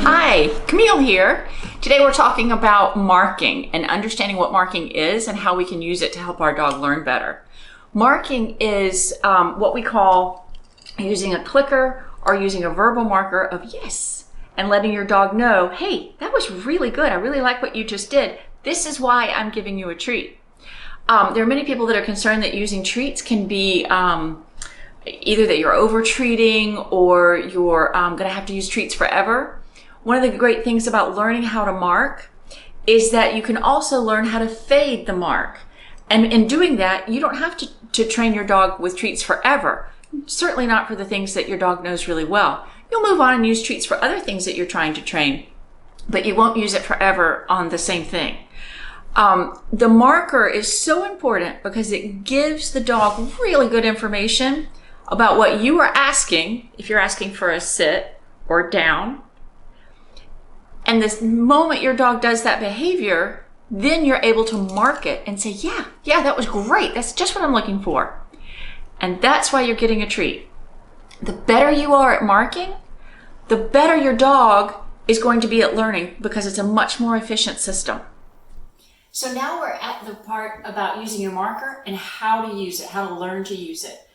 Hi, Camille here. Today we're talking about marking and understanding what marking is and how we can use it to help our dog learn better. Marking is what we call using a clicker or using a verbal marker of yes and letting your dog know, hey, that was really good. I really like what you just did. This is why I'm giving you a treat. There are many people that are concerned that using treats can be either that you're over treating or you're going to have to use treats forever. One of the great things about learning how to mark is that you can also learn how to fade the mark. And in doing that, you don't have to train your dog with treats forever. Certainly not for the things that your dog knows really well. You'll move on and use treats for other things that you're trying to train, but you won't use it forever on the same thing. The marker is so important because it gives the dog really good information about what you are asking, if you're asking for a sit or down. And the moment your dog does that behavior, then you're able to mark it and say, yeah, that was great. That's just what I'm looking for. And that's why you're getting a treat. The better you are at marking, the better your dog is going to be at learning because it's a much more efficient system. So now we're at the part about using your marker and how to use it, how to learn to use it.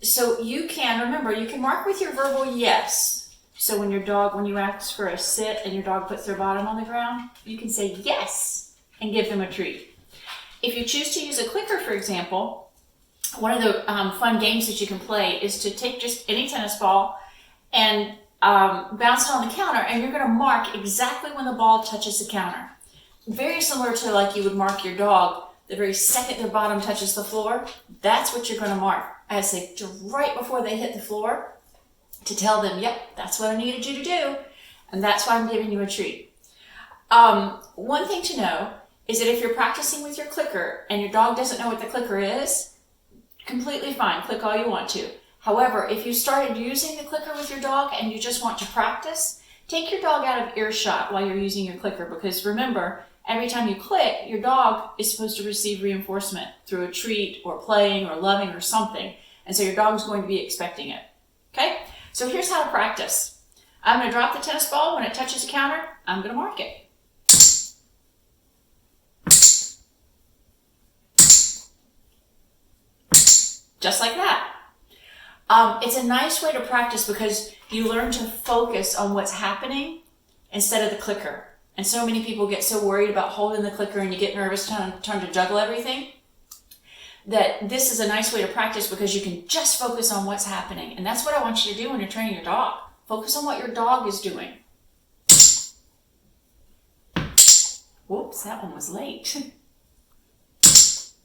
So you can mark with your verbal yes. So when you ask for a sit and your dog puts their bottom on the ground, you can say yes and give them a treat. If you choose to use a clicker, for example, one of the fun games that you can play is to take just any tennis ball and bounce it on the counter, and you're going to mark exactly when the ball touches the counter. Very similar to like you would mark your dog the very second their bottom touches the floor. That's what you're going to mark. I say right before they hit the floor to tell them, yep, that's what I needed you to do, and that's why I'm giving you a treat. One thing to know is that if you're practicing with your clicker and your dog doesn't know what the clicker is, completely fine, click all you want to. However, if you started using the clicker with your dog and you just want to practice, take your dog out of earshot while you're using your clicker, because remember, every time you click, your dog is supposed to receive reinforcement through a treat or playing or loving or something, and so your dog's going to be expecting it. Okay? So here's how to practice. I'm going to drop the tennis ball. When it touches the counter, I'm going to mark it. Just like that. It's a nice way to practice because you learn to focus on what's happening instead of the clicker. And so many people get so worried about holding the clicker and you get nervous trying to juggle everything, that this is a nice way to practice because you can just focus on what's happening. And that's what I want you to do when you're training your dog. Focus on what your dog is doing. Whoops, that one was late.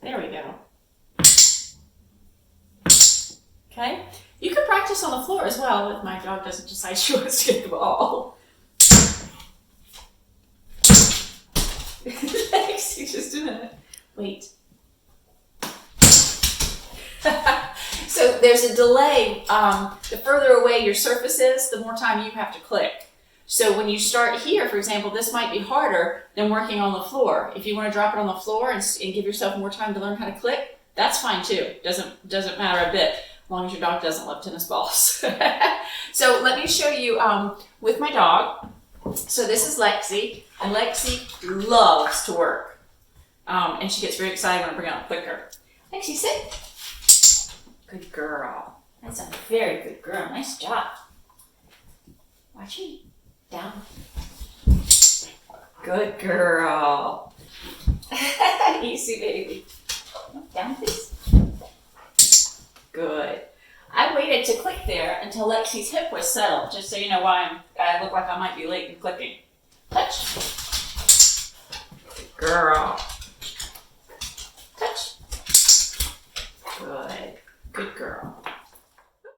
There we go. Okay? You can practice on the floor as well if my dog doesn't decide she wants to get the ball. Thanks, you just did it. Wait. So there's a delay. The further away your surface is, the more time you have to click. So when you start here, for example, this might be harder than working on the floor. If you want to drop it on the floor and give yourself more time to learn how to click, that's fine too. Doesn't matter a bit, as long as your dog doesn't love tennis balls. So let me show you with my dog. So this is Lexi, and Lexi loves to work. And she gets very excited when I bring out a clicker. Lexi, sit. Good girl. That's a very good girl. Nice job. Watch me. Down. Good girl. Easy, baby. Down, please. Good. I waited to click there until Lexi's hip was settled, just so you know why I look like I might be late in clicking. Touch. Good girl. Touch. Good. Good girl.